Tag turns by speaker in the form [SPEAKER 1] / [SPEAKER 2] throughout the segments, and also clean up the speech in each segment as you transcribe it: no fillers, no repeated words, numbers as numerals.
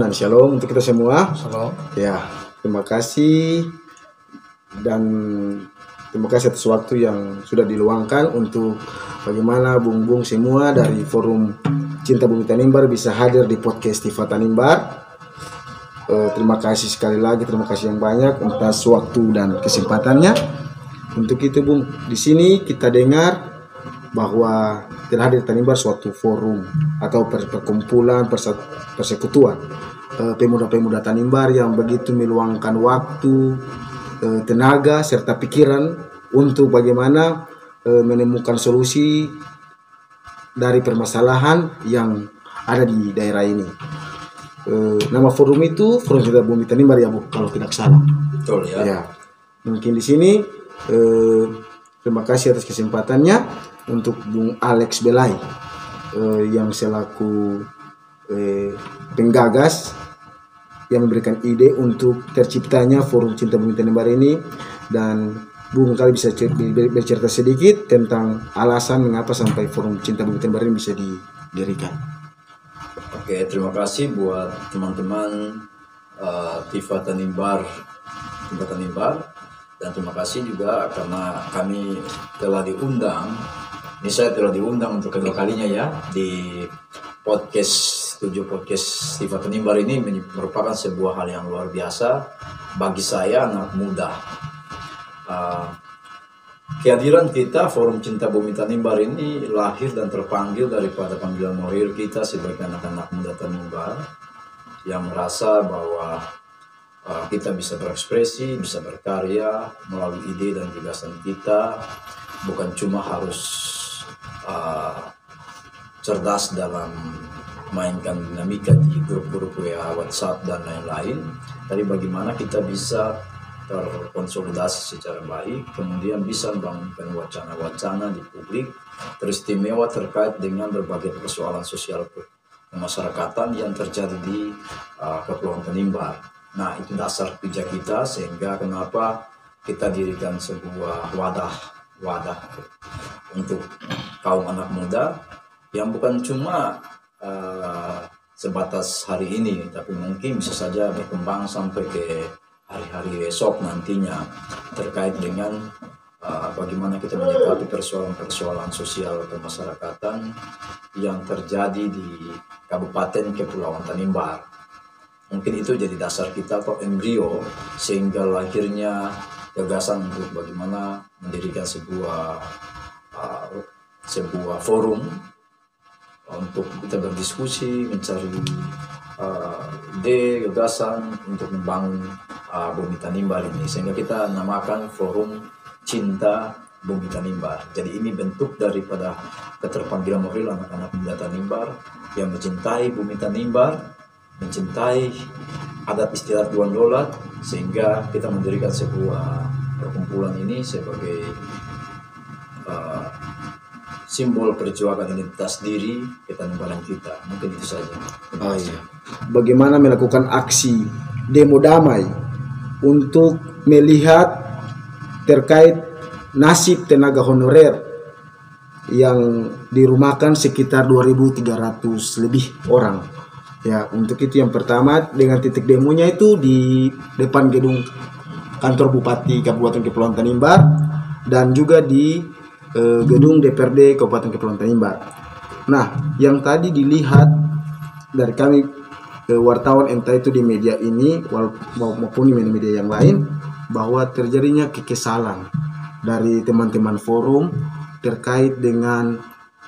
[SPEAKER 1] dan shalom untuk kita semua.
[SPEAKER 2] Shalom.
[SPEAKER 1] Ya, terima kasih dan terima kasih atas waktu yang sudah diluangkan untuk bagaimana bung-bung semua dari Forum Cinta Bumi Tanimbar bisa hadir di podcast Tiva Tanimbar. Terima kasih sekali lagi, terima kasih yang banyak atas waktu dan kesempatannya. Untuk itu, Bung, di sini kita dengar bahwa telah hadir Tanimbar suatu forum atau perkumpulan persekutuan pemuda-pemuda Tanimbar yang begitu meluangkan waktu, tenaga serta pikiran untuk bagaimana menemukan solusi dari permasalahan yang ada di daerah ini. Nama forum itu Forum Cinta Bumi Tanimbar ya, Bu, kalau tidak salah.
[SPEAKER 2] Betul ya.
[SPEAKER 1] Ya. Mungkin di sini terima kasih atas kesempatannya untuk Bung Alex Belai yang selaku penggagas yang memberikan ide untuk terciptanya Forum Cinta Bumi Tanimbar ini, dan Bung kali bisa bercerita sedikit tentang alasan mengapa sampai Forum Cinta Bumi Tanimbar ini bisa didirikan.
[SPEAKER 2] Oke, terima kasih buat teman-teman Tiva Tanimbar, dan terima kasih juga karena kami telah diundang. Ini saya telah diundang untuk kedua kalinya ya di podcast Tiva Tanimbar. Ini merupakan sebuah hal yang luar biasa bagi saya, anak muda. Kehadiran kita Forum Cinta Bumi Tanimbar ini lahir dan terpanggil daripada panggilan moral kita sebagai anak-anak muda Tanimbar yang merasa bahwa kita bisa berekspresi, bisa berkarya melalui ide dan gagasan kita, bukan cuma harus cerdas dalam mainkan dinamika di grup-grup WA, WhatsApp dan lain-lain, tapi bagaimana kita bisa terkonsolidasi secara baik, kemudian bisa membangunkan wacana-wacana di publik teristimewa terkait dengan berbagai persoalan sosial kemasyarakatan yang terjadi di Kepulauan Tanimbar. Nah, itu dasar kerja kita, sehingga kenapa kita dirikan sebuah wadah untuk kaum anak muda yang bukan cuma sebatas hari ini, tapi mungkin bisa saja berkembang sampai ke hari-hari esok nantinya terkait dengan bagaimana kita menyikapi persoalan-persoalan sosial kemasyarakatan yang terjadi di Kabupaten Kepulauan Tanimbar. Mungkin itu jadi dasar kita atau embrio sehingga lahirnya gagasan untuk bagaimana mendirikan sebuah forum untuk kita berdiskusi, mencari ide, gagasan untuk membangun Bumi Tanimbar ini, sehingga kita namakan Forum Cinta Bumi Tanimbar. Jadi ini bentuk daripada keterpanggilan moral anak-anak muda Tanimbar yang mencintai Bumi Tanimbar, mencintai adat istiadat Duan Dolat, sehingga kita mendirikan sebuah perkumpulan ini sebagai simbol perjuangan identitas diri ketanimbaran kita. Mungkin itu saja.
[SPEAKER 1] Iya. Bagaimana melakukan aksi demo damai untuk melihat terkait nasib tenaga honorer yang dirumahkan sekitar 2.300 lebih orang. Ya, untuk itu yang pertama dengan titik demonya itu di depan gedung kantor Bupati Kabupaten Kepulauan Tanimbar dan juga di gedung DPRD Kabupaten Kepulauan Tanimbar. Nah, yang tadi dilihat dari kami wartawan, entah itu di media ini maupun di media yang lain, bahwa terjadinya kekesalan dari teman-teman forum terkait dengan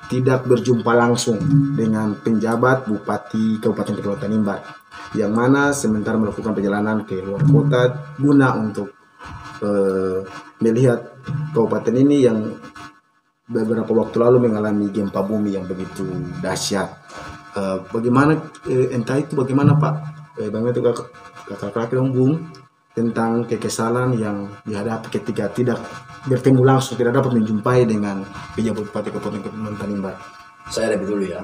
[SPEAKER 1] tidak berjumpa langsung dengan penjabat Bupati Kabupaten Kepulauan Tanimbar, yang mana sementara melakukan perjalanan ke luar kota guna untuk melihat kabupaten ini yang beberapa waktu lalu mengalami gempa bumi yang begitu dahsyat. Bagaimana entah itu bagaimana Pak, bagaimana itu kakak-kakak Bung, tentang kekesalan yang dihadapi ketika tidak bertemu langsung, tidak dapat menjumpai dengan pejabat Bupati Kabupaten Kepulauan Tanimbar.
[SPEAKER 2] Saya lebih dulu ya.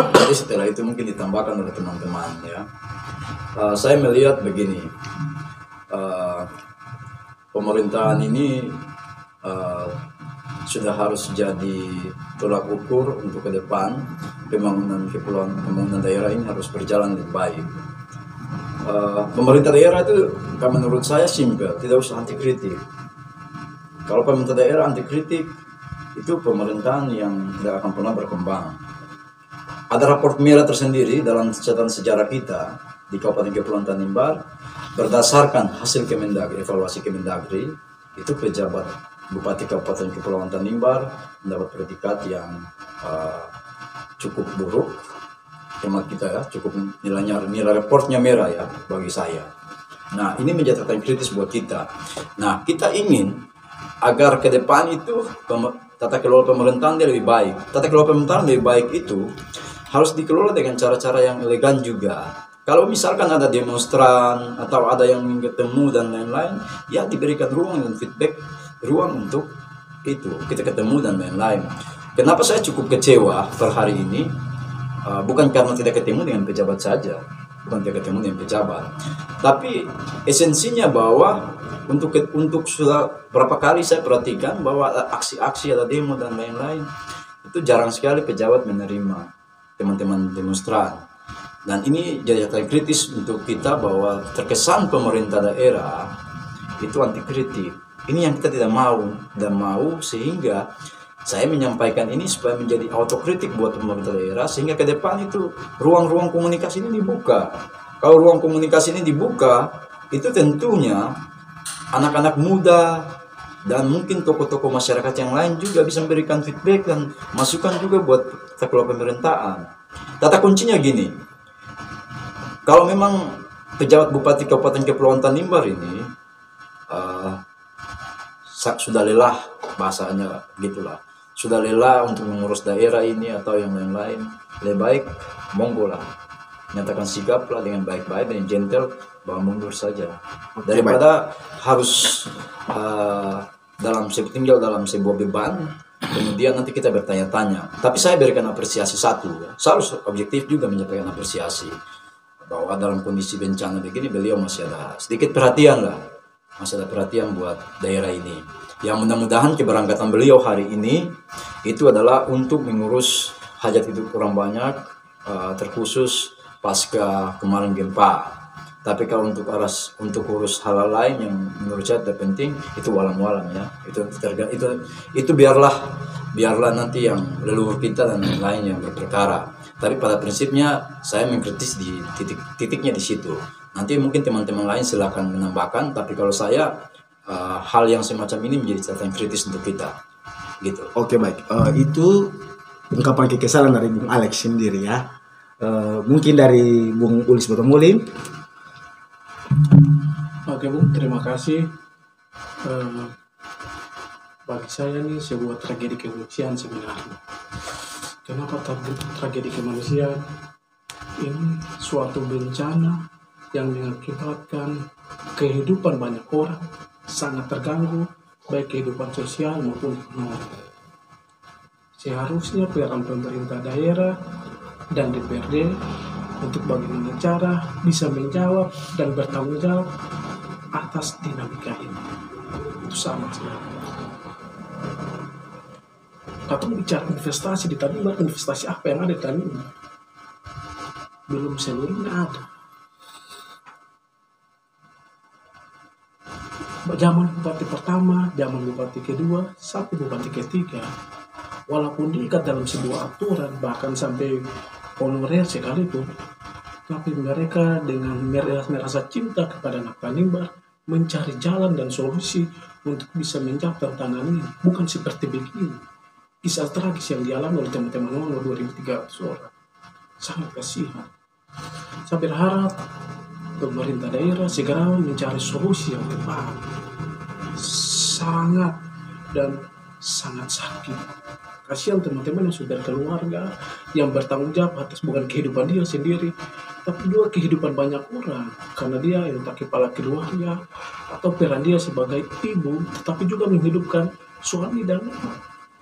[SPEAKER 2] Jadi setelah itu mungkin ditambahkan oleh teman-teman ya. Saya melihat begini, pemerintahan ini sudah harus jadi tolak ukur untuk ke depan pembangunan daerah ini harus berjalan dengan baik. Pemerintah daerah itu kalau menurut saya simpel, tidak usah anti kritik. Kalau pemerintah daerah anti kritik, itu pemerintahan yang tidak akan pernah berkembang. Ada raport merah tersendiri dalam catatan sejarah kita di Kabupaten Kepulauan Tanimbar berdasarkan hasil Kemendagri, evaluasi Kemendagri, itu pejabat Bupati Kabupaten Kepulauan Tanimbar mendapat predikat yang cukup buruk. Hemat kita ya, cukup nilai raportnya merah ya bagi saya. Nah, ini menjadi catatan kritis buat kita. Nah, kita ingin agar ke depan itu tata kelola pemerintahan dia lebih baik. Tata kelola pemerintahan lebih baik itu harus dikelola dengan cara-cara yang elegan juga. Kalau misalkan ada demonstran atau ada yang ingin ketemu dan lain-lain, ya diberikan ruang dan feedback, ruang untuk itu kita ketemu dan lain-lain. Kenapa saya cukup kecewa per hari ini? Bukan karena tidak ketemu dengan pejabat saja, bukan tidak ketemu dengan pejabat, tapi esensinya bahwa untuk sudah berapa kali saya perhatikan bahwa aksi-aksi ada demo dan lain-lain itu jarang sekali pejabat menerima teman-teman demonstran. Dan ini jadi catatan kritis untuk kita bahwa terkesan pemerintah daerah itu anti kritik. Ini yang kita tidak mau sehingga saya menyampaikan ini supaya menjadi autokritik buat pemerintah daerah sehingga ke depan itu ruang-ruang komunikasi ini dibuka. Kalau ruang komunikasi ini dibuka, itu tentunya anak-anak muda dan mungkin tokoh-tokoh masyarakat yang lain juga bisa memberikan feedback dan masukan juga buat tata kelola pemerintahan. Tata kuncinya gini, kalau memang pejabat Bupati Kabupaten Kepulauan Tanimbar ini sudah lelah, bahasanya gitulah, sudah lelah untuk mengurus daerah ini atau yang lain-lain, lebih baik monggo lah, nyatakan sikap lah dengan baik-baik dan gentle bahwa mundur saja daripada harus tinggal dalam sebuah beban kemudian nanti kita bertanya-tanya. Tapi saya berikan apresiasi satu ya. Saya harus objektif juga menyampaikan apresiasi bahwa dalam kondisi bencana begini beliau masih ada sedikit perhatian lah, masih ada perhatian buat daerah ini. Yang mudah-mudahan keberangkatan beliau hari ini itu adalah untuk mengurus hajat hidup orang banyak, terkhusus pasca kemarin gempa. Tapi kalau untuk urus hal lain yang menurut saya terpenting itu walam-walam ya. Itu biarlah nanti yang leluhur kita dan lain yang berperkara. Tapi pada prinsipnya saya mengkritis di titiknya di situ. Nanti mungkin teman-teman lain silakan menambahkan. Tapi kalau saya hal yang semacam ini menjadi catatan kritis untuk kita, gitu.
[SPEAKER 1] Oke, baik. Itu ungkapan kekesalan dari Bung Alex sendiri ya. Mungkin dari Bung Ulis Botomulin.
[SPEAKER 3] Oke Bung, terima kasih. Bagi saya ini sebuah tragedi kemanusiaan sebenarnya. Kenapa tragedi kemanusiaan? Ini suatu bencana yang mengakibatkan kehidupan banyak orang sangat terganggu, baik kehidupan sosial maupun ekonomi. Seharusnya peran pemerintah daerah dan DPRD untuk bagaimana cara bisa menjawab dan bertanggung jawab atas dinamika ini. Itu sangat sekali. Atau bicara investasi di Tanimbar, investasi apa yang ada di Tanimbar? Belum seluruhnya ada. Zaman bupati pertama, zaman bupati kedua, sampai bupati ketiga, walaupun diikat dalam sebuah aturan, bahkan sampai honorer sekalipun, tapi mereka dengan merasa cinta kepada anak Tanimbar, mencari jalan dan solusi untuk bisa menjawab tantangan ini. Bukan seperti begini. Kisah tragis yang dialami oleh teman-teman Ono 2.300 orang. Sangat kasihan. Saya berharap pemerintah daerah segera mencari solusi yang tepat. Sangat sakit. Kasihan teman-teman yang sudah keluarga, yang bertanggung jawab atas bukan kehidupan dia sendiri, tapi juga kehidupan banyak orang. Karena dia entah kepala keluarga, atau peran dia sebagai ibu, tetapi juga menghidupkan suami dan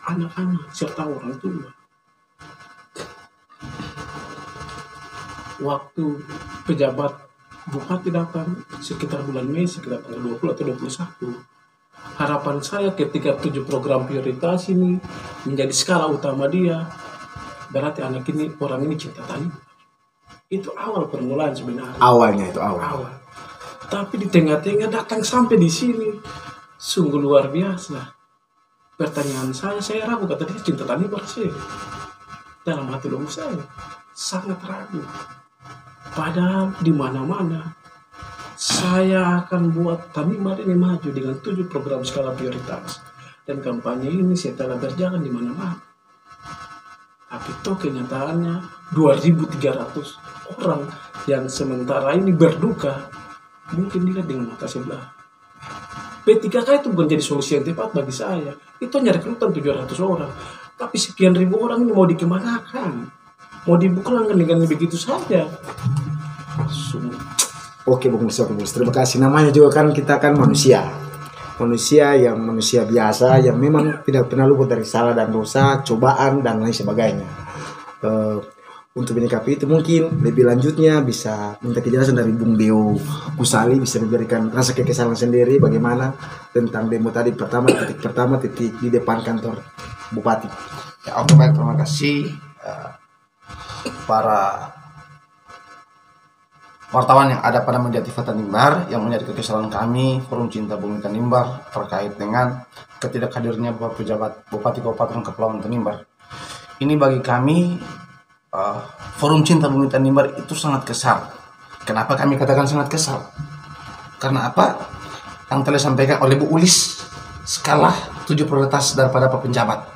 [SPEAKER 3] anak-anak, serta orang tua. Waktu pejabat bupati datang sekitar bulan Mei, sekitar tanggal 20 atau 21, harapan saya ketika 7 program prioritas ini menjadi skala utama dia, berarti anak ini, orang ini cinta Tanimbar. Itu awal permulaan sebenarnya.
[SPEAKER 1] Awalnya itu awal.
[SPEAKER 3] Awal. Tapi di tengah-tengah datang sampai di sini, sungguh luar biasa. Pertanyaan saya ragu, kata dia cinta Tanimbar sih. Dalam hati lubuk saya sangat ragu. Padahal di mana-mana saya akan buat Tanimbar ini maju dengan 7 program skala prioritas, dan kampanye ini saya telah berjalan di mana-mana. Tapi toh kenyataannya 2.300 orang yang sementara ini berduka mungkin dilihat dengan mata sebelah. P3K itu bukan jadi solusi yang tepat bagi saya. Itu hanya rekrutan 700 orang. Tapi sekian ribu orang ini mau dikemanakan? Mau dibuklangkan dengan begitu saja?
[SPEAKER 1] Oke Bung Lis, terima kasih. Namanya juga kan kita kan manusia. Manusia biasa yang memang tidak pernah luput dari salah dan dosa, cobaan dan lain sebagainya. Untuk menyikapi itu mungkin lebih lanjutnya bisa minta kejelasan dari Bung Deo Kusali, bisa memberikan rasa kekesalan sendiri bagaimana tentang demo tadi pertama titik di depan kantor Bupati.
[SPEAKER 4] Ya, oke, baik, terima kasih para wartawan yang ada pada media TV Tanimbar yang menjadi kekesalan kami Forum Cinta Bumi Tanimbar terkait dengan ketidakhadirnya pejabat Bupati Kabupaten Kepulauan Tanimbar. Ini bagi kami Forum Cinta Bumi Tanimbar itu sangat kesal. Kenapa kami katakan sangat kesal? Karena apa? Yang telah disampaikan oleh Bu Ulis, skala 7 prioritas daripada pejabat.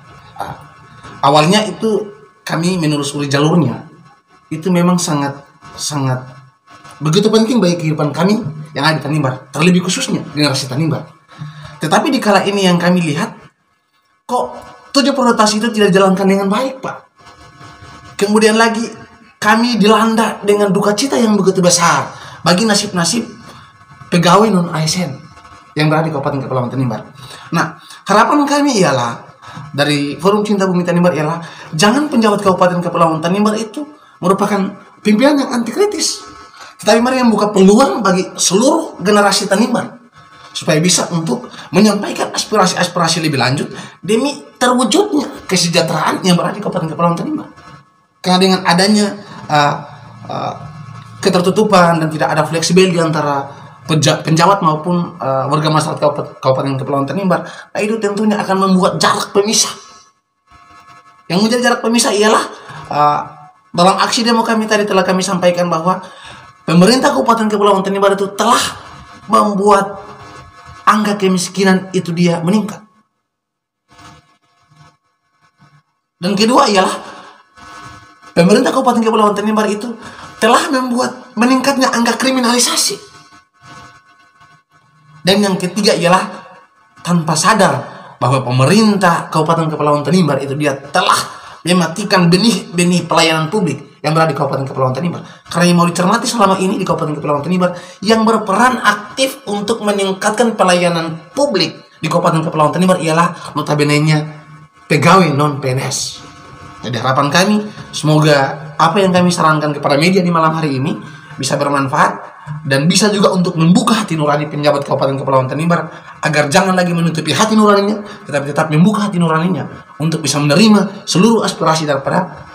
[SPEAKER 4] Awalnya itu kami menelusuri jalurnya. Itu memang sangat begitu penting bagi kehidupan kami yang ada di Tanimbar, terlebih khususnya generasi Tanimbar. Tetapi di kala ini yang kami lihat, kok 7 prioritas itu tidak dijalankan dengan baik, Pak. Kemudian lagi kami dilanda dengan duka cita yang begitu besar bagi nasib-nasib pegawai non-ASN yang berada di Kabupaten Kepulauan Tanimbar. Nah, harapan kami ialah dari Forum Cinta Bumi Tanimbar ialah jangan penjabat Kabupaten Kepulauan Tanimbar itu merupakan pimpinan yang anti kritis, tetapi mari membuka peluang bagi seluruh generasi Tanimbar supaya bisa untuk menyampaikan aspirasi-aspirasi lebih lanjut demi terwujudnya kesejahteraan yang berada di Kabupaten Kepulauan Tanimbar. Karena dengan adanya ketertutupan dan tidak ada fleksibel di antara penjabat maupun warga masyarakat Kabupaten Kepulauan Tanimbar, nah itu tentunya akan membuat jarak pemisah. Yang menjadi jarak pemisah ialah dalam aksi demo kami tadi telah kami sampaikan bahwa pemerintah Kabupaten Kepulauan Tanimbar itu telah membuat angka kemiskinan itu dia meningkat. Dan kedua ialah pemerintah Kabupaten Kepulauan Tanimbar itu telah membuat meningkatnya angka kriminalisasi. Dan yang ketiga ialah tanpa sadar bahwa pemerintah Kabupaten Kepulauan Tanimbar itu dia telah mematikan benih-benih pelayanan publik yang berada di Kabupaten Kepulauan Tanimbar. Karena yang mau dicermati selama ini di Kabupaten Kepulauan Tanimbar yang berperan aktif untuk meningkatkan pelayanan publik di Kabupaten Kepulauan Tanimbar ialah notabene-nya pegawai non-PNS. Jadi harapan kami semoga apa yang kami sarankan kepada media di malam hari ini bisa bermanfaat dan bisa juga untuk membuka hati nurani penjabat Kabupaten Kepulauan Tanimbar agar jangan lagi menutupi hati nuraninya, tetapi tetap membuka hati nuraninya untuk bisa menerima seluruh aspirasi daripada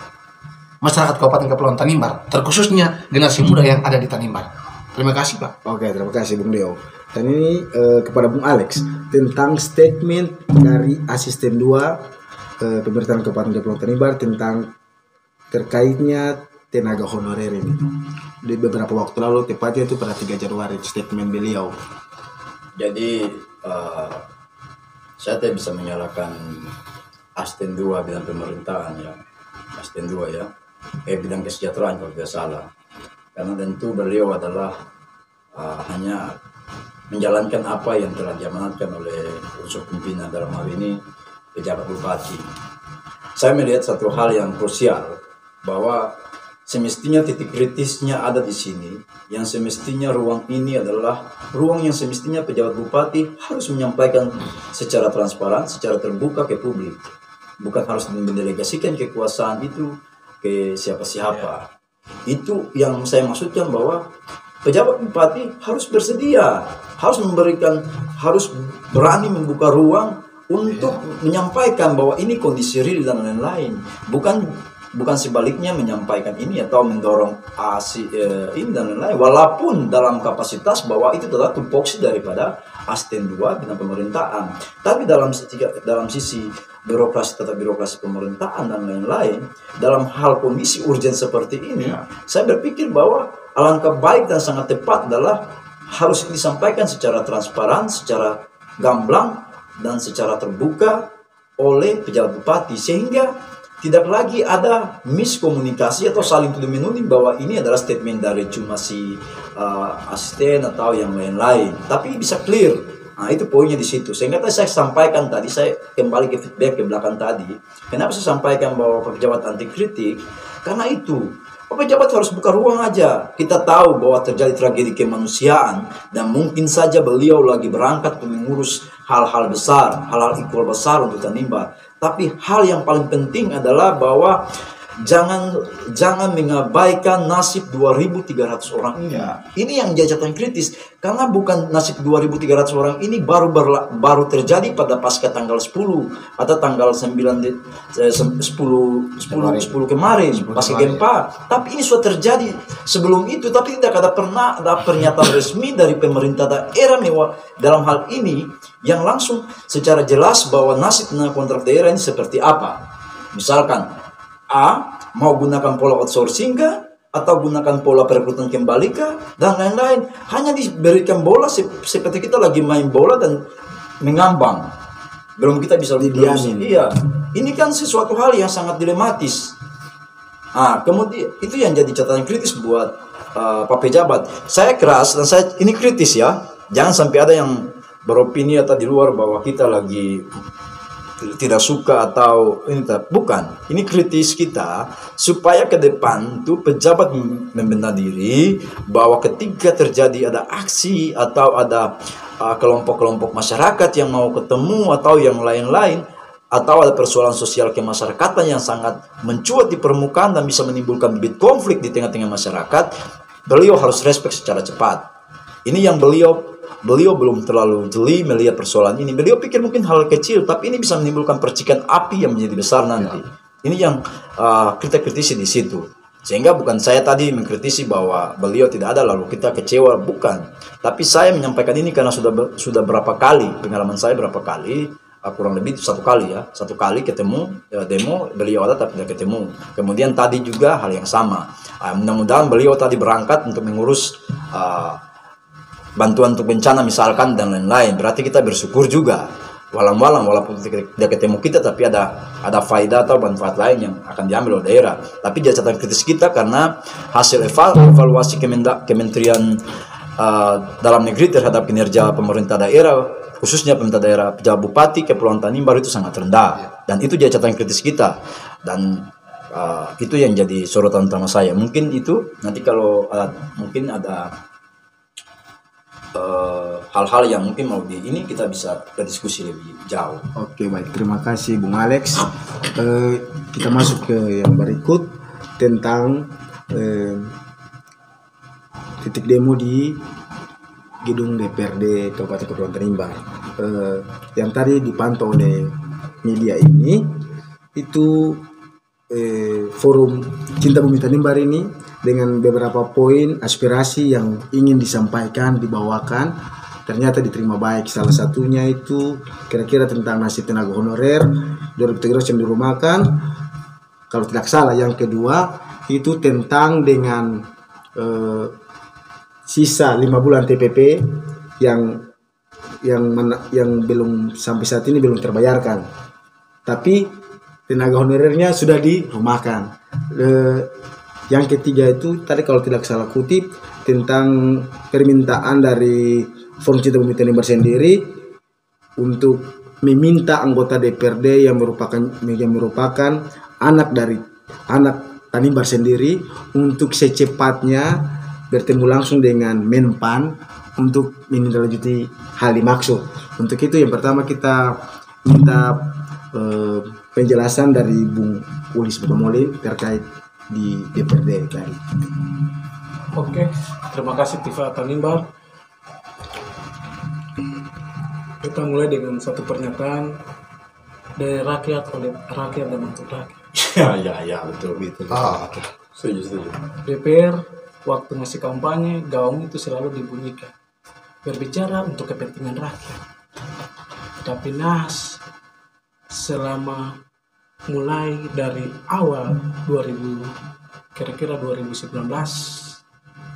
[SPEAKER 4] masyarakat Kabupaten Kepulauan Tanimbar, terkhususnya generasi muda yang ada di Tanimbar. Terima kasih, Pak.
[SPEAKER 1] Oke, terima kasih Bung Deo. Dan ini kepada Bung Alex tentang statement dari asisten 2 pemerintahan Kabupaten Kepulauan Tanimbar tentang terkaitnya tenaga honorer ini. Di beberapa waktu lalu, tepatnya itu pada 3 Januari, statement beliau.
[SPEAKER 2] Jadi saya tidak bisa menyalahkan asisten 2 bidang pemerintahan ya, asisten 2 ya, bidang kesejahteraan kalau tidak salah. Karena tentu beliau adalah hanya menjalankan apa yang telah diamanatkan oleh unsur pimpinan, dalam hal ini pejabat bupati. Saya melihat satu hal yang krusial bahwa semestinya titik kritisnya ada di sini, yang semestinya ruang ini adalah ruang yang semestinya pejabat bupati harus menyampaikan secara transparan, secara terbuka ke publik. Bukan harus mendelegasikan kekuasaan itu ke siapa-siapa. Itu yang saya maksudkan bahwa pejabat bupati harus bersedia, harus berani membuka ruang untuk menyampaikan bahwa ini kondisi real dan lain-lain. Bukan sebaliknya menyampaikan ini atau mendorong ini dan lain-lain. Walaupun dalam kapasitas bahwa itu adalah tupoksi daripada asisten 2 bidang pemerintahan. Tapi dalam sisi birokrasi, tata birokrasi pemerintahan dan lain-lain, dalam hal kondisi urgen seperti ini, saya berpikir bahwa alangkah baik dan sangat tepat adalah harus disampaikan secara transparan, secara gamblang, dan secara terbuka oleh pejabat bupati, sehingga tidak lagi ada miskomunikasi atau saling tuduh menuding bahwa ini adalah statement dari cuma si asisten atau yang lain-lain, tapi bisa clear. Nah, itu poinnya di situ. Sehingga tadi saya sampaikan tadi, saya kembali ke feedback ke belakang tadi. Kenapa saya sampaikan bahwa pejabat anti kritik? Karena itu pejabat harus buka ruang aja. Kita tahu bahwa terjadi tragedi kemanusiaan dan mungkin saja beliau lagi berangkat untuk mengurus hal-hal besar, hal-hal equal besar untuk Tanimbar. Tapi hal yang paling penting adalah bahwa jangan mengabaikan nasib 2.300 orang ini. Ini yang jadi catatan kritis, karena bukan nasib 2.300 orang ini baru terjadi pada pasca tanggal 10 atau tanggal 10 kemarin pasca gempa. Tapi ini sudah terjadi sebelum itu, tapi tidak pernah ada pernyataan resmi dari pemerintah daerah dalam hal ini yang langsung secara jelas bahwa nasib tenaga kontrak daerah ini seperti apa. Misalkan A, mau gunakan pola outsourcing kah? Atau gunakan pola perekrutan kembali kah? Dan lain-lain. Hanya diberikan bola seperti kita lagi main bola dan mengambang. Belum kita bisa didiamin. Iya. Ini kan sesuatu hal yang sangat dilematis. Kemudian itu yang jadi catatan kritis buat Pak Pejabat. Saya keras dan ini kritis ya. Jangan sampai ada yang beropini atau di luar bahwa kita lagi tidak suka atau ini bukan. Ini kritis kita supaya ke depan tuh pejabat membenar diri bahwa ketika terjadi ada aksi atau ada kelompok-kelompok masyarakat yang mau ketemu atau yang lain-lain, atau ada persoalan sosial kemasyarakatan yang sangat mencuat di permukaan dan bisa menimbulkan bibit konflik di tengah-tengah masyarakat, beliau harus respect secara cepat. Ini yang beliau belum terlalu jeli melihat persoalan ini. Beliau pikir mungkin hal kecil, tapi ini bisa menimbulkan percikan api yang menjadi besar nanti. Ini yang kita kritisi di situ. Sehingga bukan saya tadi mengkritisi bahwa beliau tidak ada lalu kita kecewa, bukan. Tapi saya menyampaikan ini karena sudah berapa kali, pengalaman saya berapa kali, kurang lebih satu kali ketemu demo, beliau ada tapi tidak ketemu. Kemudian tadi juga hal yang sama. Mudah-mudahan beliau tadi berangkat untuk mengurus bantuan untuk bencana misalkan dan lain-lain. Berarti kita bersyukur juga. Walaupun tidak ketemu kita, tapi ada faedah atau manfaat lain yang akan diambil oleh daerah. Tapi jadi catatan kritis kita karena hasil evaluasi Kementerian Dalam Negeri terhadap kinerja pemerintah daerah, khususnya pemerintah daerah pejabat bupati Kepulauan Tanimbar itu sangat rendah. Dan itu jadi catatan kritis kita. Dan itu yang jadi sorotan utama saya. Mungkin itu nanti kalau mungkin ada hal-hal yang mungkin mau ini kita bisa berdiskusi lebih jauh.
[SPEAKER 1] Oke, baik, terima kasih Bung Alex. Kita masuk ke yang berikut tentang titik demo di gedung DPRD Kabupaten Kepulauan Tanimbar. Yang tadi dipantau oleh media ini itu forum Cinta Bumi Tanimbar ini dengan beberapa poin aspirasi yang ingin disampaikan, dibawakan, ternyata diterima baik. Salah satunya itu kira-kira tentang nasib tenaga honorer 2003 yang dirumahkan. Kalau tidak salah, yang kedua itu tentang dengan sisa 5 bulan TPP yang belum sampai saat ini belum terbayarkan. Tapi tenaga honorernya sudah dirumahkan. Yang ketiga itu tadi kalau tidak salah kutip tentang permintaan dari Forum Cinta Bumi Tanimbar sendiri untuk meminta anggota DPRD yang merupakan anak Tanimbar sendiri untuk secepatnya bertemu langsung dengan Menpan untuk menindaklanjuti hal dimaksud. Untuk itu yang pertama kita minta penjelasan dari Bung Ulis Bukamolin terkait di DPRD tadi.
[SPEAKER 3] Oke, terima kasih Tifa Tanimbar. Kita mulai dengan satu pernyataan dari rakyat oleh rakyat dan untuk rakyat.
[SPEAKER 2] Ya, betul gitu.
[SPEAKER 4] Oke.
[SPEAKER 2] Setuju.
[SPEAKER 3] DPR waktu masih kampanye gaung itu selalu dibunyikan, berbicara untuk kepentingan rakyat. Tapi Nas selama mulai dari awal 2019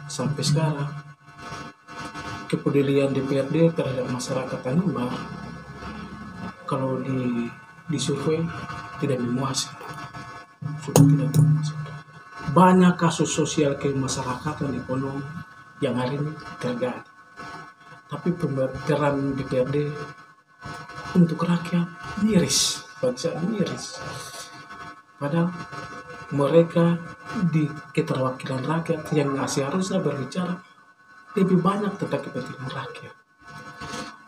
[SPEAKER 3] sampai sekarang, kepedulian DPRD terhadap masyarakat Tanimbar kalau di survei tidak memuaskan. Sudah tidak memuaskan. Banyak kasus sosial kemasyarakatan ekonomi yang hari ini terjadi. Tapi peran DPRD untuk rakyat miris, bagi saya miris. Padahal mereka di keterwakilan rakyat yang seharusnya berbicara lebih banyak tentang kepentingan rakyat.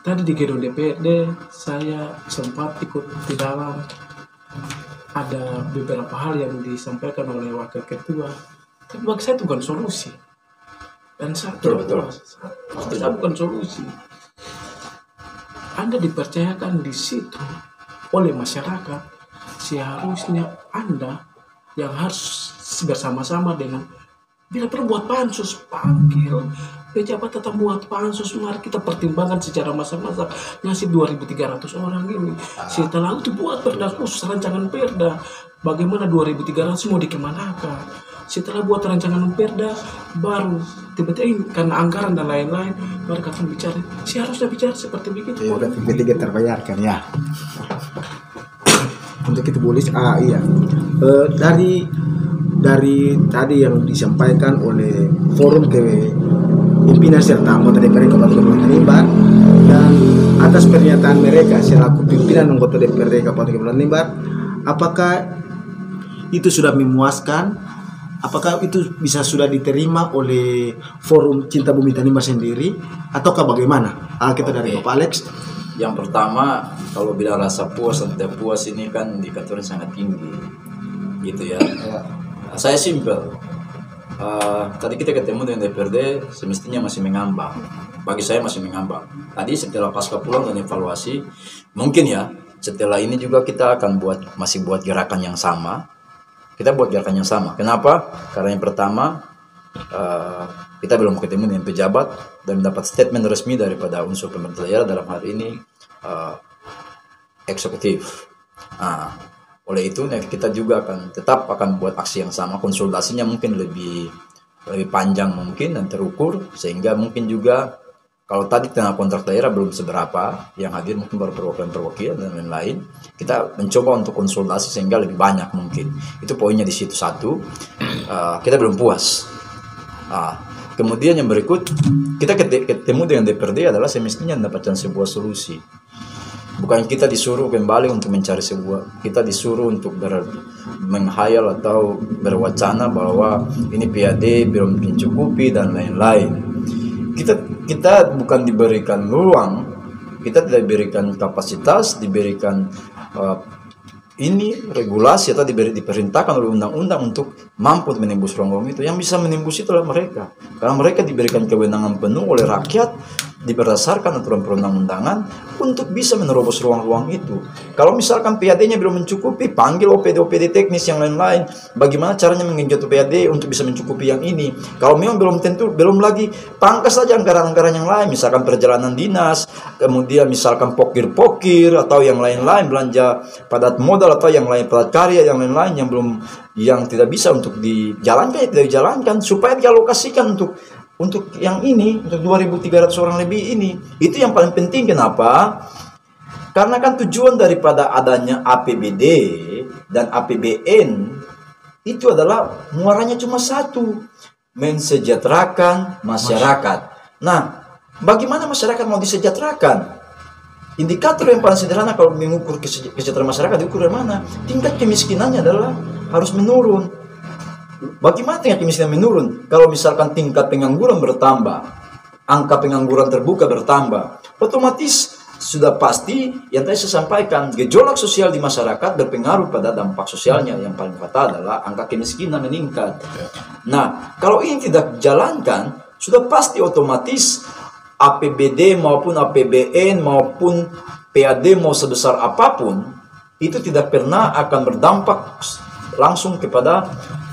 [SPEAKER 3] Tadi di gedung DPRD saya sempat ikut di dalam, ada beberapa hal yang disampaikan oleh wakil ketua, tapi bagi saya itu bukan solusi. Dan saya saya bukan solusi. Anda dipercayakan di situ oleh masyarakat, seharusnya Anda yang harus bersama-sama dengan, bila perlu buat pansus, panggil pejabat tetap buat pansus, mari kita pertimbangkan secara masa-masa ngasih 2.300 orang ini. Setelah itu buat perda khusus, rancangan perda, bagaimana 2.300 mau dikemanakan. Setelah buat rancangan perda, baru tiba-tiba karena anggaran dan lain-lain, mereka akan bicara. Seharusnya bicara seperti begitu.
[SPEAKER 1] Ya, udah P3 terbayarkan ya. Untuk itu boleh, iya. Dari tadi yang disampaikan oleh forum pimpinan serta anggota DPRD Kabupaten Tanimbar, dan atas pernyataan mereka selaku pimpinan anggota DPRD Kabupaten Tanimbar, apakah itu sudah memuaskan? Apakah itu bisa sudah diterima oleh forum Cinta Bumi Tanimbar sendiri, ataukah bagaimana? Kita dari Bapak Alex.
[SPEAKER 2] Yang pertama, kalau bilang rasa puas dan tidak puas ini kan indikatornya sangat tinggi, gitu ya. Saya simpel. Tadi kita ketemu dengan DPRD, semestinya masih mengambang. Bagi saya masih mengambang. Tadi setelah pasca pulang dan evaluasi, mungkin ya setelah ini juga kita akan masih buat gerakan yang sama. Kita buat gerakan yang sama. Kenapa? Karena yang pertama, kita belum ketemu dengan pejabat dan mendapat statement resmi daripada unsur pemerintah daerah, dalam hal ini eksekutif. Oleh itu kita juga tetap akan buat aksi yang sama. Konsultasinya mungkin lebih panjang mungkin dan terukur, sehingga mungkin juga kalau tadi tengah kontrak daerah belum seberapa, yang hadir mungkin baru perwakilan dan lain-lain, kita mencoba untuk konsultasi sehingga lebih banyak mungkin. Itu poinnya di situ. Satu, kita belum puas. Kemudian yang berikut, kita ketemu dengan DPRD adalah semestinya mendapatkan sebuah solusi. Bukan kita disuruh kembali untuk mencari kita disuruh untuk menghayal atau berwacana bahwa ini PAD belum mencukupi dan lain-lain. Kita bukan diberikan ruang, kita tidak diberikan kapasitas, diberikan ini regulasi atau diperintahkan oleh undang-undang untuk mampu menembus ruang itu. Yang bisa menembus itu adalah mereka, karena mereka diberikan kewenangan penuh oleh rakyat berdasarkan aturan perundang-undangan untuk bisa menerobos ruang-ruang itu. Kalau misalkan PAD-nya belum mencukupi, panggil OPD teknis yang lain-lain. Bagaimana caranya menggenjot PAD untuk bisa mencukupi yang ini? Kalau memang belum lagi, pangkas saja anggaran-anggaran yang lain, misalkan perjalanan dinas, kemudian misalkan pokir atau yang lain-lain, belanja padat modal atau yang lain, padat karya yang lain-lain yang tidak bisa untuk dijalankan, tidak dijalankan, supaya dialokasikan untuk yang ini, untuk 2.300 orang lebih ini. Itu yang paling penting. Kenapa? Karena kan tujuan daripada adanya APBD dan APBN itu adalah muaranya cuma satu, mensejahterakan masyarakat. Nah, bagaimana masyarakat mau disejahterakan? Indikator yang paling sederhana kalau mengukur kesejahteraan masyarakat diukur dari mana? Tingkat kemiskinannya adalah harus menurun. Bagaimana tingkat kemiskinan menurun? Kalau misalkan tingkat pengangguran bertambah, angka pengangguran terbuka bertambah, otomatis sudah pasti yang tadi saya sampaikan, gejolak sosial di masyarakat berpengaruh pada dampak sosialnya. Yang paling fatal adalah angka kemiskinan meningkat. Nah, kalau ini tidak dijalankan, sudah pasti otomatis APBD maupun APBN maupun PAD mau sebesar apapun, itu tidak pernah akan berdampak langsung kepada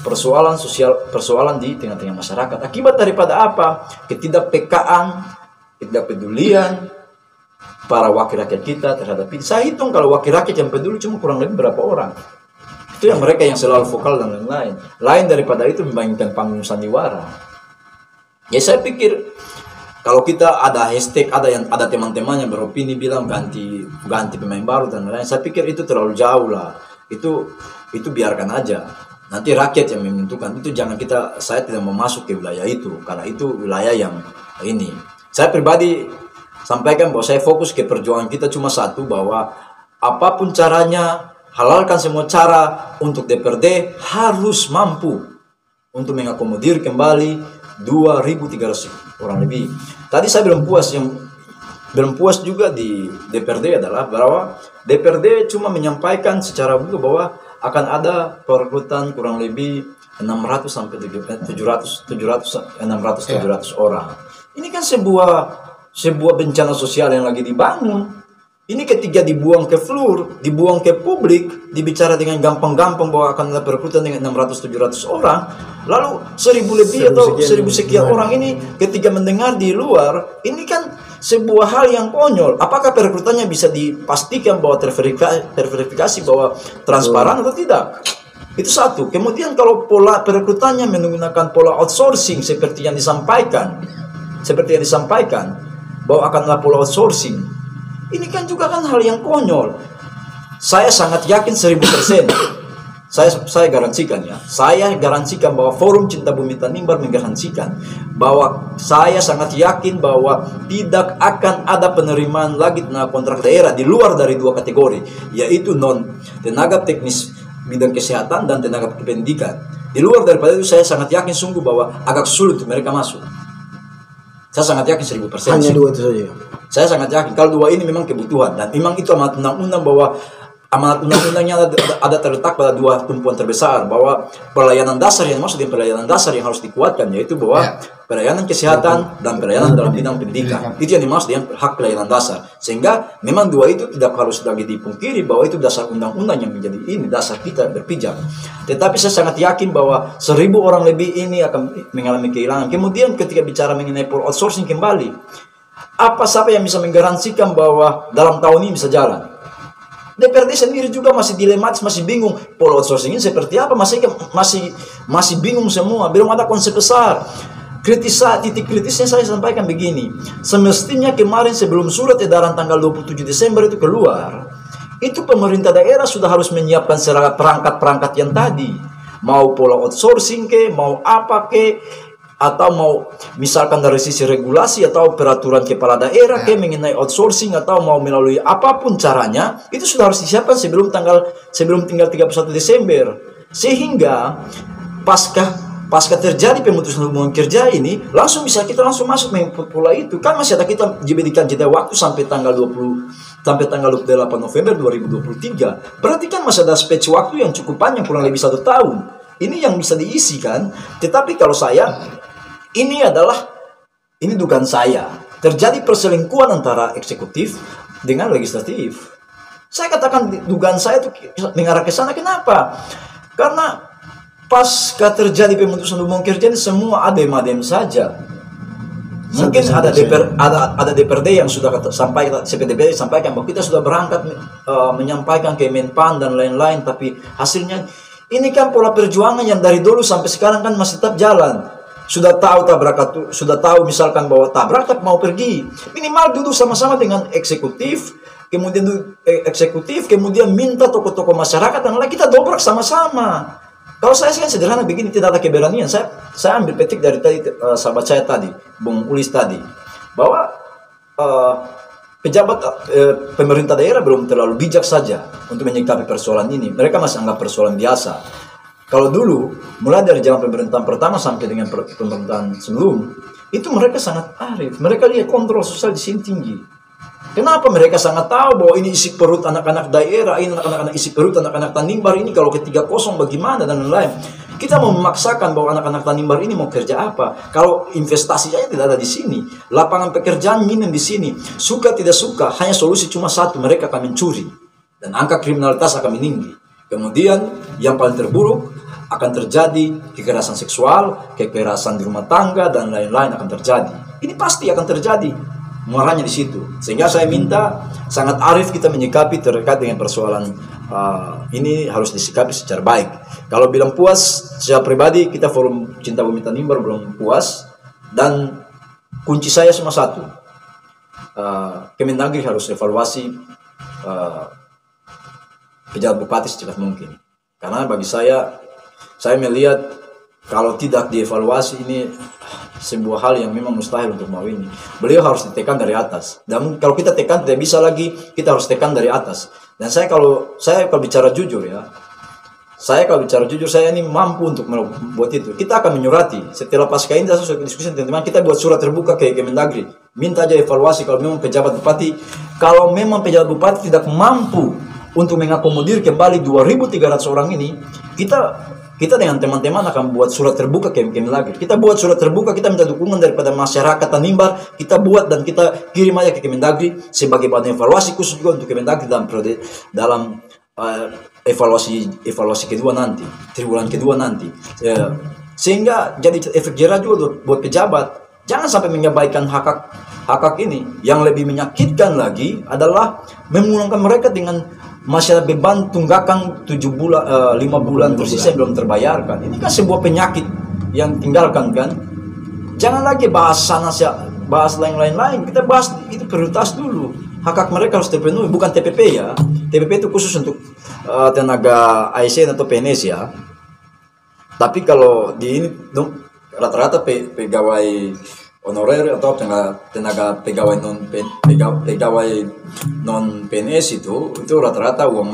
[SPEAKER 2] persoalan sosial, persoalan di tengah-tengah masyarakat. Akibat daripada apa? Ketidakpekaan, ketidakpedulian para wakil rakyat kita terhadap itu. Saya hitung kalau wakil rakyat yang peduli cuma kurang lebih berapa orang. Itu yang mereka yang selalu vokal dan lain-lain. Lain daripada itu membandingkan panggung sandiwara. Ya saya pikir kalau kita ada hashtag, ada teman-teman yang beropini bilang ganti pemain baru dan lain-lain. Saya pikir itu terlalu jauh lah. Itu biarkan aja. Nanti rakyat yang menentukan. Itu jangan saya tidak mau masuk ke wilayah itu karena itu wilayah yang ini. Saya pribadi sampaikan bahwa saya fokus ke perjuangan kita cuma satu, bahwa apapun caranya, halalkan semua cara untuk DPRD harus mampu untuk mengakomodir kembali 2.300 orang lebih. Tadi saya belum puas juga di DPRD adalah bahwa DPRD cuma menyampaikan secara umum bahwa akan ada perekrutan kurang lebih 600 sampai 700 orang. Ini kan sebuah bencana sosial yang lagi dibangun. Ini ketika dibuang ke floor, dibuang ke publik, dibicara dengan gampang-gampang bahwa akan ada perekrutan dengan 600-700 orang, lalu 1.000 lebih atau 1.000 sekian orang ini ketika mendengar di luar, ini kan sebuah hal yang konyol. Apakah perekrutannya bisa dipastikan bahwa terverifikasi bahwa transparan atau tidak? Itu satu. Kemudian kalau pola perekrutannya menggunakan pola outsourcing seperti yang disampaikan bahwa akan ada pola outsourcing. Ini kan juga kan hal yang konyol. Saya sangat yakin 1.000%. Saya garansikan ya. Saya garansikan bahwa Forum Cinta Bumi Tanimbar menggaransikan bahwa saya sangat yakin bahwa tidak akan ada penerimaan lagi tenaga kontrak daerah di luar dari 2 kategori, yaitu tenaga teknis bidang kesehatan dan tenaga pendidikan. Di luar daripada itu saya sangat yakin sungguh bahwa agak sulit mereka masuk. Saya sangat yakin 1.000%.
[SPEAKER 1] Hanya 2 itu saja.
[SPEAKER 2] Saya sangat yakin kalau 2 ini memang kebutuhan dan memang itu amanat undang-undang, bahwa amanat undang-undangnya ada terletak pada 2 tumpuan terbesar, bahwa pelayanan dasar yang maksud dengan pelayanan dasar yang harus dikuatkan yaitu bahwa pelayanan kesehatan dan pelayanan dalam bidang pendidikan. Itu yang dimaksud dengan hak pelayanan dasar. Sehingga memang 2 itu tidak harus lagi dipungkiri bahwa itu dasar undang-undang yang menjadi ini dasar kita berpijak. Tetapi saya sangat yakin bahwa 1.000 orang lebih ini akan mengalami kehilangan. Kemudian ketika bicara mengenai pool outsourcing kembali, siapa yang bisa menggaransikan bahwa dalam tahun ini bisa jalan? DPRD sendiri juga masih dilematis, masih bingung pool outsourcing ini seperti apa, masih bingung semua, belum ada konsep besar. Titik kritisnya saya sampaikan begini, semestinya kemarin sebelum surat edaran tanggal 27 Desember itu keluar, itu pemerintah daerah sudah harus menyiapkan perangkat-perangkat yang tadi, mau pola outsourcing ke, mau apa ke, atau mau misalkan dari sisi regulasi atau peraturan kepala daerah ke mengenai outsourcing, atau mau melalui apapun caranya, itu sudah harus disiapkan sebelum tinggal 31 Desember. Sehingga pasca terjadi pemutusan hubungan kerja ini, kita langsung masuk pola itu. Kan masih ada kita diberikan jeda waktu sampai tanggal 28 November 2023. Berarti kan masih ada space waktu yang cukup panjang, kurang lebih 1 tahun. Ini yang bisa diisi kan. Tetapi kalau ini dugaan saya, terjadi perselingkuhan antara eksekutif dengan legislatif. Saya katakan dugaan saya itu mengarah ke sana. Kenapa? Karena pasca terjadi pemutusan hubungan kerja ini semua adem-adem saja. Mungkin ada DPRD yang sudah sampaikan bahwa kita sudah berangkat menyampaikan ke Menpan dan lain-lain, tapi hasilnya ini kan pola perjuangan yang dari dulu sampai sekarang kan masih tetap jalan. Sudah tahu misalkan bahwa tabrakat mau pergi, minimal duduk sama-sama dengan eksekutif, kemudian minta tokoh-tokoh masyarakat dan lain, kita dobrak sama-sama. Kalau saya kan sederhana begini, tidak ada keberanian. Saya ambil petik dari tadi sahabat saya tadi, Bung Ulis tadi, bahwa pejabat pemerintah daerah belum terlalu bijak saja untuk menyikapi persoalan ini. Mereka masih anggap persoalan biasa. Kalau dulu, mulai dari zaman pemerintahan pertama sampai dengan pemerintahan sebelum, itu mereka sangat arif. Mereka lihat kontrol sosial di sini tinggi. Kenapa mereka sangat tahu bahwa ini isi perut anak-anak daerah, ini anak-anak isi perut anak-anak Tanimbar ini kalau ketiga kosong bagaimana dan lain-lain. Kita mau memaksakan bahwa anak-anak Tanimbar ini mau kerja apa? Kalau investasi saja tidak ada di sini, lapangan pekerjaan minim di sini. Suka tidak suka, hanya solusi cuma satu, mereka akan mencuri dan angka kriminalitas akan meninggi. Kemudian yang paling terburuk akan terjadi kekerasan seksual, kekerasan di rumah tangga dan lain-lain akan terjadi. Ini pasti akan terjadi. Muaranya di situ. Sehingga saya minta sangat arif kita menyikapi terkait dengan persoalan ini harus disikapi secara baik. Kalau bilang puas, secara pribadi kita Forum Cinta Bumi Tanimbar belum puas, dan kunci saya cuma satu. Kemendagri harus evaluasi pejabat bupati secepat mungkin. Karena bagi saya melihat kalau tidak dievaluasi ini sebuah hal yang memang mustahil untuk mau ini. Beliau harus ditekan dari atas. Dan kalau kita tekan tidak bisa lagi, kita harus tekan dari atas. Dan saya kalau bicara jujur ya, saya ini mampu untuk membuat itu. Kita akan menyurati setelah pasca ini, saya sudah diskusi teman-teman, kita buat surat terbuka ke Kemendagri, minta aja evaluasi kalau memang pejabat bupati tidak mampu untuk mengakomodir kembali 2.300 orang ini, kita dengan teman-teman akan buat surat terbuka ke Kemendagri. Kita buat surat terbuka, kita minta dukungan daripada masyarakat Tanimbar, kita buat dan kita kirim aja ke Kemendagri sebagai bahan evaluasi khusus juga untuk Kemendagri dalam evaluasi kedua nanti, triwulan kedua nanti. Sehingga jadi efek jerah juga buat pejabat. Jangan sampai mengabaikan hak ini. Yang lebih menyakitkan lagi adalah memulangkan mereka dengan masalah beban tunggakan 5 bulan tersisa yang belum terbayarkan. Ini kan sebuah penyakit yang tinggalkan kan. Jangan lagi bahas bahas lain-lain. Kita bahas itu prioritas dulu. Hak mereka harus terpenuhi, bukan TPP ya. TPP itu khusus untuk tenaga ASN atau PNS ya. Tapi kalau di ini rata-rata pegawai honorer atau tenaga pegawai non PNS itu rata-rata uang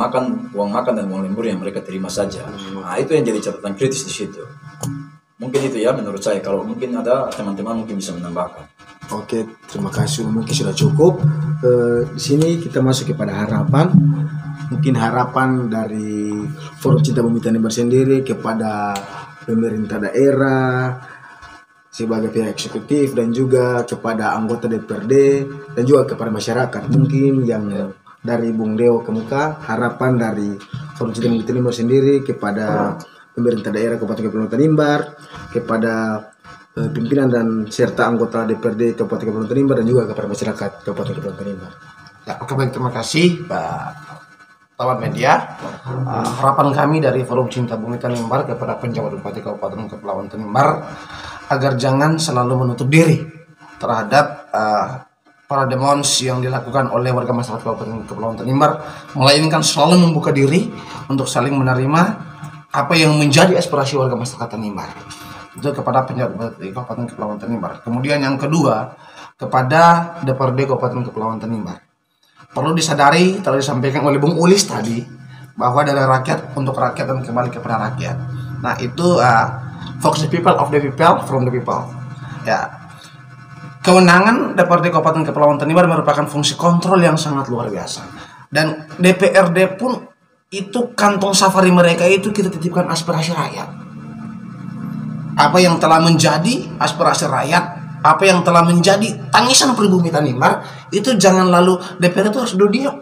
[SPEAKER 2] makan dan uang lembur yang mereka terima saja. Nah, itu yang jadi catatan kritis di situ. Mungkin itu ya menurut saya. Kalau mungkin ada teman-teman mungkin bisa menambahkan.
[SPEAKER 1] Oke, terima kasih. Mungkin sudah cukup. Di sini kita masuk kepada harapan. Mungkin harapan dari Forum Cinta Bumi Tanimbar sendiri kepada pemerintah daerah, sebagai pihak eksekutif, dan juga kepada anggota DPRD dan juga kepada masyarakat. Mungkin yang dari Bung Deo Kemuka, harapan dari Forum Cinta Bumi Tanimbar sendiri kepada pemerintah daerah Kabupaten Kepulauan Tanimbar, kepada pimpinan dan serta anggota DPRD Kabupaten Kepulauan Tanimbar, dan juga kepada masyarakat Kabupaten Kepulauan Tanimbar.
[SPEAKER 4] Ya, oke, baik, terima kasih Pak Tawar Media. Harapan kami dari Forum Cinta Bumi Tanimbar kepada penjabat Bupati Kabupaten Kepulauan Tanimbar agar jangan selalu menutup diri terhadap para demons yang dilakukan oleh warga masyarakat Kabupaten Kepulauan Tanimbar, melainkan selalu membuka diri untuk saling menerima apa yang menjadi aspirasi warga masyarakat Tanimbar. Itu kepada penjabat Kabupaten Kepulauan Tanimbar. Kemudian yang kedua, kepada DPRD Kabupaten Kepulauan Tanimbar. Perlu disadari, telah disampaikan oleh Bung Ulis tadi, bahwa dari rakyat untuk rakyat dan kembali kepada rakyat. Nah, itu Fox the people, of the people, from the people. Ya, kewenangan DPRD Kabupaten Kepulauan Tanimbar merupakan fungsi kontrol yang sangat luar biasa. Dan DPRD pun itu kantong safari mereka itu kita titipkan aspirasi rakyat. Apa yang telah menjadi aspirasi rakyat, apa yang telah menjadi tangisan pribumi Tanimbar, itu jangan lalu DPRD itu harus duduk diam.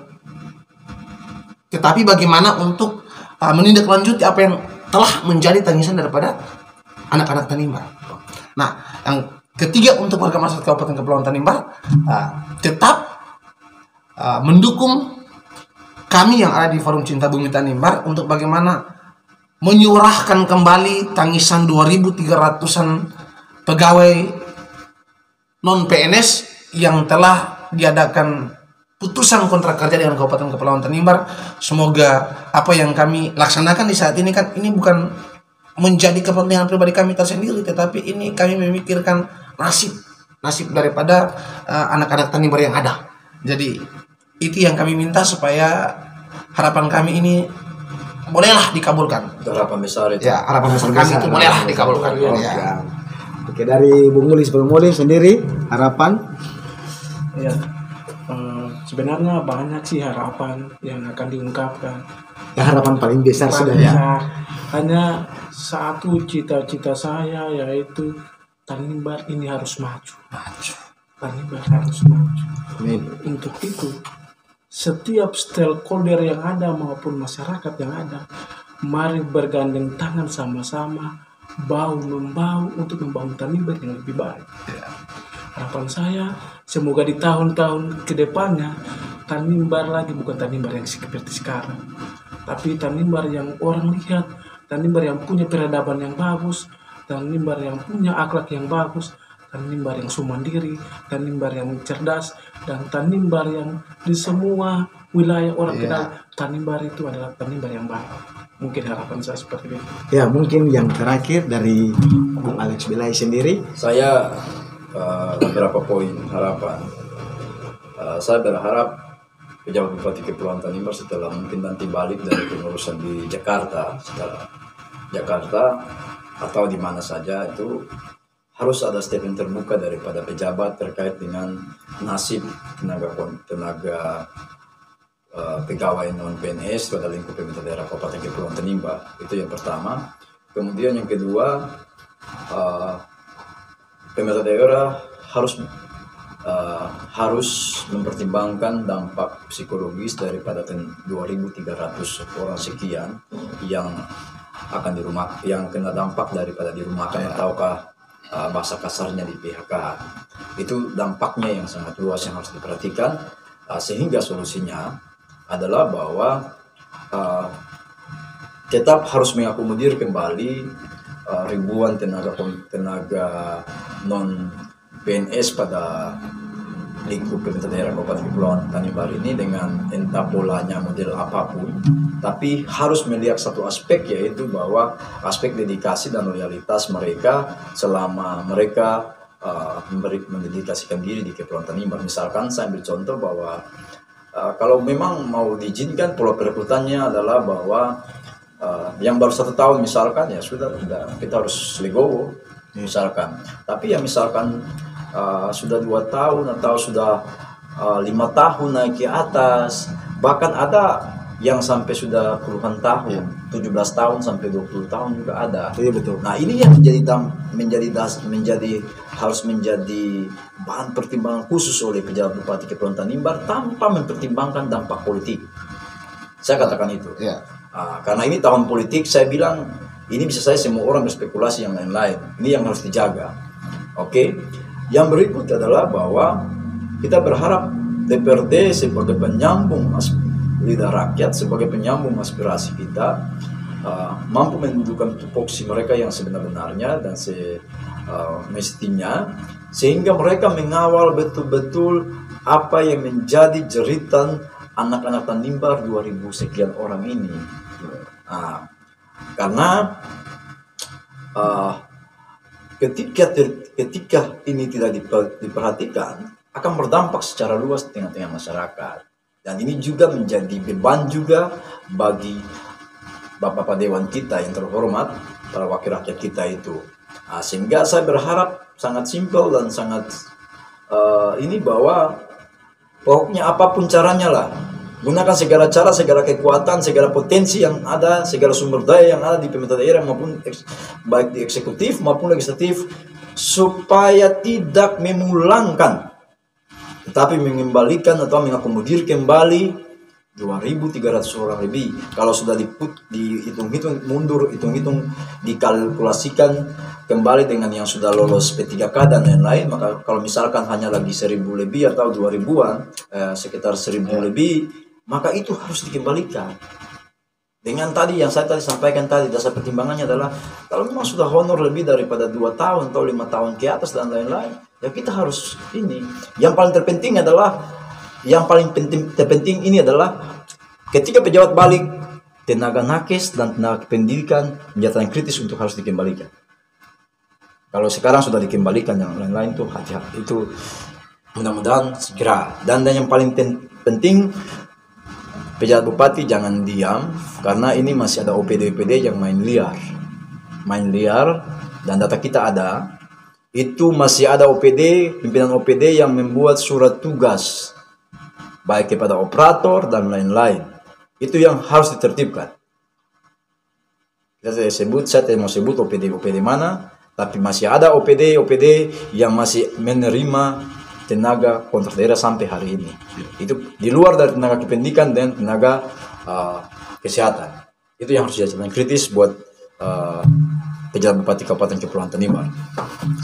[SPEAKER 4] Tetapi bagaimana untuk menindaklanjuti apa yang telah menjadi tangisan daripada anak-anak Tanimbar. Nah, yang ketiga untuk warga masyarakat Kabupaten Kepulauan Tanimbar, tetap mendukung kami yang ada di Forum Cinta Bumi Tanimbar untuk bagaimana menyurahkan kembali tangisan 2.300-an pegawai non PNS yang telah diadakan putusan kontrak kerja dengan Kabupaten Kepulauan Tanimbar. Semoga apa yang kami laksanakan di saat ini kan ini bukan menjadi kepentingan pribadi kami tersendiri, tetapi ini kami memikirkan nasib daripada anak-anak Tanimbar yang ada. Jadi itu yang kami minta supaya harapan kami ini bolehlah dikabulkan.
[SPEAKER 2] Itu harapan besar itu.
[SPEAKER 4] Ya, harapan besar kami itu bolehlah dikabulkan.
[SPEAKER 1] Ya. Oke, dari Bung Ulis sendiri harapan?
[SPEAKER 3] Ya, Sebenarnya banyak sih harapan yang akan diungkapkan.
[SPEAKER 1] Ya, harapan paling besar sudah
[SPEAKER 3] Paling
[SPEAKER 1] ya.
[SPEAKER 3] besar. Hanya satu cita-cita saya, yaitu Tanimbar ini harus maju. Tanimbar harus maju.
[SPEAKER 1] Amin.
[SPEAKER 3] Untuk itu, setiap stakeholder yang ada maupun masyarakat yang ada, mari bergandeng tangan sama-sama, bahu-membahu untuk membangun Tanimbar yang lebih baik. Harapan saya, semoga di tahun-tahun ke depannya, Tanimbar lagi bukan Tanimbar yang seperti sekarang. Tapi Tanimbar yang orang lihat, Tanimbar yang punya peradaban yang bagus, Tanimbar yang punya akhlak yang bagus, Tanimbar yang mandiri, Tanimbar yang cerdas, dan Tanimbar yang di semua wilayah orang kenal Tanimbar itu adalah Tanimbar yang baik. Mungkin harapan saya seperti itu.
[SPEAKER 1] Ya, mungkin yang terakhir dari Bung Alex Bilai sendiri.
[SPEAKER 2] Saya beberapa poin harapan. Saya berharap pejabat Bupati Kepulauan Tanimbar setelah mungkin nanti balik dari pengurusan di Jakarta, setelah Jakarta atau di mana saja, itu harus ada statement terbuka daripada pejabat terkait dengan nasib tenaga pegawai non PNS pada lingkup pemerintah daerah Kabupaten Kepulauan Tanimbar. Itu yang pertama. Kemudian yang kedua, pemerintah daerah harus mempertimbangkan dampak psikologis daripada 2.300 orang sekian yang akan yang kena dampak daripada dirumahkan ataukah bahasa kasarnya di PHK. Itu dampaknya yang sangat luas yang harus diperhatikan, sehingga solusinya adalah bahwa tetap harus mengakomodir kembali ribuan tenaga non PNS pada lingkup pemerintah daerah Kabupaten Kepulauan Tanimbar ini dengan entah polanya model apapun, tapi harus melihat satu aspek, yaitu bahwa aspek dedikasi dan loyalitas mereka selama mereka mendedikasikan diri di Kepulauan Tanimbar. Misalkan saya ambil contoh bahwa kalau memang mau diizinkan pola perekrutannya adalah bahwa yang baru 1 tahun misalkan ya sudah kita harus legowo misalkan, tapi ya misalkan sudah 2 tahun atau sudah 5 tahun naik ke atas, bahkan ada yang sampai sudah puluhan tahun, 17 tahun sampai 20 tahun juga ada.
[SPEAKER 1] Iya, betul.
[SPEAKER 2] Nah, ini yang harus menjadi bahan pertimbangan khusus oleh pejabat Bupati Kepulauan Tanimbar tanpa mempertimbangkan dampak politik. Saya katakan itu.
[SPEAKER 4] Ya.
[SPEAKER 2] Karena ini tahun politik, saya bilang ini bisa saja semua orang berspekulasi yang lain-lain. Ini yang harus dijaga. Oke. Yang berikut adalah bahwa kita berharap DPRD sebagai penyambung lidah rakyat, sebagai penyambung aspirasi kita, mampu menunjukkan tupoksi mereka yang sebenar-benarnya dan semestinya, sehingga mereka mengawal betul-betul apa yang menjadi jeritan anak-anak Tanimbar 2000 sekian orang ini. Karena ketika ini tidak diperhatikan, akan berdampak secara luas di tengah-tengah masyarakat. Dan ini juga menjadi beban juga bagi Bapak Dewan kita yang terhormat, para wakil rakyat kita itu. Sehingga saya berharap sangat simpel dan sangat ini bahwa pokoknya apapun caranya lah, gunakan segala cara, segala kekuatan, segala potensi yang ada, segala sumber daya yang ada di pemerintah daerah maupun baik di eksekutif maupun legislatif, supaya tidak memulangkan, tetapi mengembalikan atau mengakomodir kembali 2.300 orang lebih. Kalau sudah dihitung-hitung mundur, hitung-hitung dikalkulasikan kembali dengan yang sudah lolos P3K dan lain-lain, maka kalau misalkan hanya lagi 1.000 lebih atau 2.000-an, sekitar 1.000 lebih, maka itu harus dikembalikan. Dengan tadi yang saya sampaikan tadi, dasar pertimbangannya adalah kalau memang sudah honor lebih daripada 2 tahun atau 5 tahun ke atas dan lain-lain, ya kita harus ini. Yang paling terpenting ini adalah ketika pejabat balik, tenaga nakes dan tenaga pendidikan menjadi kritis untuk harus dikembalikan. Kalau sekarang sudah dikembalikan, yang lain-lain itu hati-hati, itu mudah-mudahan segera. Dan yang paling penting, pejabat bupati jangan diam, karena ini masih ada OPD-OPD yang main liar, dan data kita ada, itu masih ada OPD, pimpinan OPD yang membuat surat tugas baik kepada operator dan lain-lain. Itu yang harus ditertibkan. Saya tidak mau sebut OPD mana, tapi masih ada OPD yang masih menerima tenaga kontrak daerah sampai hari ini. Itu di luar dari tenaga kependidikan dan tenaga kesehatan. Itu yang harus jadi kritis buat pejabat Bupati Kabupaten Kepulauan Tanimbar.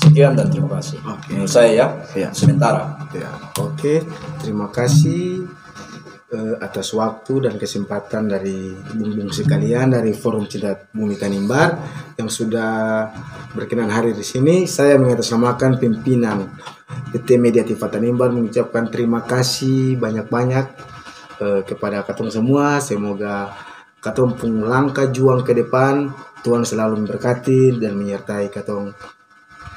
[SPEAKER 2] Sekian dan terima kasih. Menurut saya ya. Sementara.
[SPEAKER 1] Ya. Oke, terima kasih atas waktu dan kesempatan dari bung-bung sekalian dari Forum Cinta Bumi Tanimbar yang sudah berkenan hadir di sini. Saya mengatasnamakan pimpinan PT Media TV Tanimbar mengucapkan terima kasih banyak-banyak kepada katong semua. Semoga katong pun langkah juang ke depan, Tuhan selalu memberkati dan menyertai katong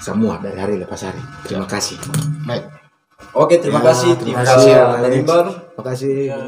[SPEAKER 1] semua dari hari lepas hari. Terima kasih.
[SPEAKER 4] Baik.
[SPEAKER 2] Oke, terima kasih.
[SPEAKER 1] Terima kasih.
[SPEAKER 2] Tanimbar.
[SPEAKER 1] Terima kasih.
[SPEAKER 2] Ya,